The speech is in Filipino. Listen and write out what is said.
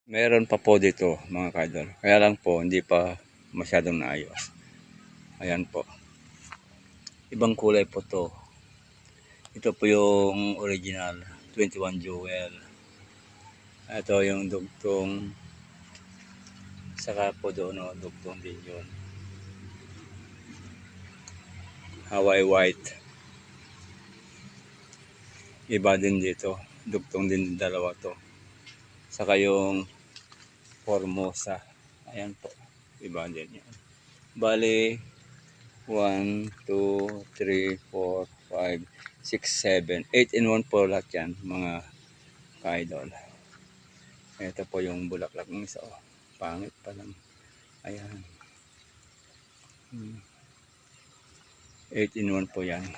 Meron pa po dito mga kaidol. Kaya lang po hindi pa masyadong naayos. Ayan po. Ibang kulay po to. Ito po yung original 21 jewel. Ito yung dugtong. Saka po doon dugtong din yun. Hawaii white. Iba din dito. Dugtong din dalawa to. Saka yung Formosa. Ayan po. Iba din yan. Bali, 1, 2, 3, 4, 5, 6, 7. 8 in 1 po lahat yan, mga ka-idol. Ito po yung bulaklak ng isa. Oh. Pangit pa lang. Ayan. 8 in 1 po yan.